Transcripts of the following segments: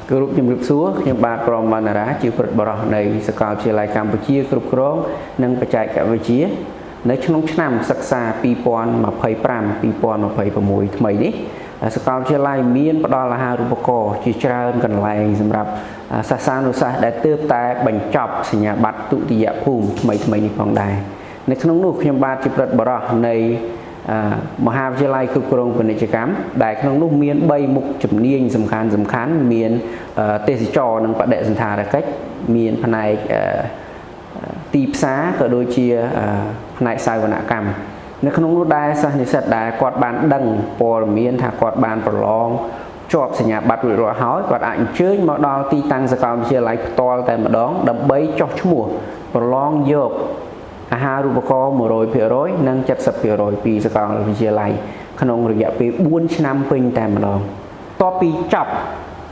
groupជំរាបសួរខ្ញុំបាទក្រមវណ្ណរាជាប្រិយបរិសនៃសាកលវិទ្យាល័យកម្ពុជាគ្រប់គ្រងនិងបច្ចេកវិទ្យានៅក្នុងឆ្នាំសិក្សា2025-2026ថ្មីនេះសាកលវិទ្យាល័យមានផ្ដល់អាហារូបករណ៍ជាច្រើនកន្លែងសម្រាប់សិស្សានុសិស្សដែលទើបតែបញ្ចប់សញ្ញាបត្រទុតិយភូមិថ្មីនេះផងដែរនៅក្នុងនោះខ្ញុំបាទជាប្រិយបរិសនៃមហាវិទ្យាល័យគ្រប់គ្រងពាណិជ្ជកម្មដែលក្នុងនោះមាន3មុខជំនាញសំខាន់មានទេសចរនិងបដិសណ្ឋារកិច្ចមានផ្នែកទីផ្សារក៏ដូចជាផ្នែកសាវនកម្មនៅក្នុងនោះដែរសិស្សនិស្សិតដែលគាត់បានដឹងព័ត៌មានថាគាត់បានប្រឡងជាប់សញ្ញាបត្ររួចរាល់ហើយគាត់អាចអញ្ជើញមកដល់ទីតាំងសាកលវិទ្យាល័យផ្ទាល់តែម្ដងដើម្បីចុះឈ្មោះប្រឡងយកអាហារូបករណ៍ 100% និង 70% ពីសាកលវិទ្យាល័យក្នុងរយៈពេល4ឆ្នាំពេញតែម្ដងតបពីចប់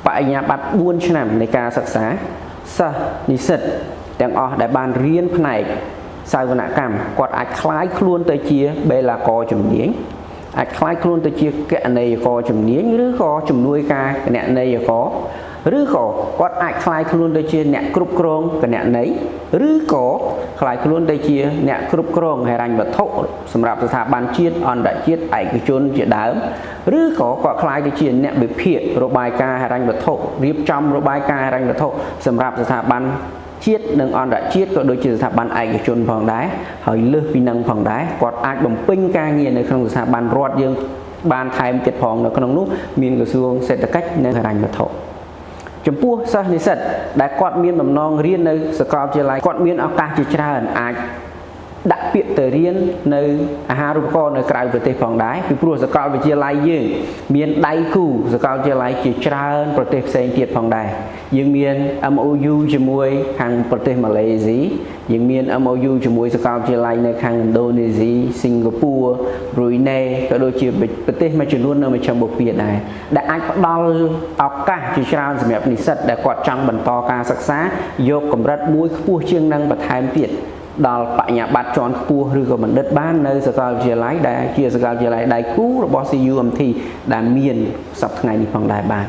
បរិញ្ញាបត្រ4ឆ្នាំនៃការសិក្សាសិស្សនិស្សិតទាំងអស់ដែលបានរៀនផ្នែកសាវនកម្មគាត់អាចคล้ายខ្លួនទៅជាបេឡាករជំនាញអាចคล้ายខ្លួនទៅជាគណនេយ្យករជំនាញឬក៏ជំនួយការគណនេយ្យករឬក៏គាត់អាចคล้ายខ្លួនទៅជាអ្នកគ្រប់គ្រងគណនេយ្យឬក៏คล้ายខ្លួនទៅជាអ្នកគ្រប់គ្រងហិរញ្ញវត្ថុសម្រាប់ស្ថាប័នជាតិអន្តរជាតិឯកជនជាដើមឬក៏គាត់คล้ายទៅជាអ្នកវិភាគរបាយការណ៍ហិរញ្ញវត្ថុរៀបចំរបាយការណ៍ហិរញ្ញវត្ថុសម្រាប់ស្ថាប័នជាតិនិងអន្តរជាតិក៏ដូចជាស្ថាប័នឯកជនផងដែរហើយលើសពីនឹងផងដែរគាត់អាចបំពេញការងារនៅក្នុងស្ថាប័នរដ្ឋយើងបានថែមទៀតផងនៅក្នុងនោះមានក្រសួងសេដ្ឋកិច្ចនិងហិរញ្ញវត្ថុចំពោះសិស្សនិស្សិតដែលគាត់មានបំណងរៀននៅសាកលវិទ្យាល័យគាត់មានឱកាសជាច្រើនអាចដាក់ពាក្យទៅរៀននៅអាហារូបករណ៍នៅក្រៅប្រទេសផងដែរពីព្រោះសាកលវិទ្យាល័យយើងមានដៃគូសាកលវិទ្យាល័យជាច្រើនប្រទេសផ្សេងទៀតផងដែរយើងមាន MOU ជាមួយខាងប្រទេសម៉ាឡេស៊ីយើងមាន MOU ជាមួយសាកលវិទ្យាល័យនៅខាងឥណ្ឌូនេស៊ីសិង្ហបុរីប្រ៊ុយណេក៏ដូចជាប្រទេសមួយចំនួននៅមជ្ឈមបូព៌ាដែរដែលអាចផ្ដល់ឱកាសជាច្រើនសម្រាប់និស្សិតដែលគាត់ចង់បន្តការសិក្សាយកកម្រិតមួយខ្ពស់ជាងនឹងបន្ថែមទៀតដល់បញ្ញាបត្រជាន់ខ្ពស់ឬក៏បណ្ឌិតបាននៅសាកលវិទ្យាល័យដែលជាសាកលវិទ្យាល័យដៃគូរបស់ CUMT ដែលមានសប្តាហ៍ថ្ងៃនេះផងដែរបាទ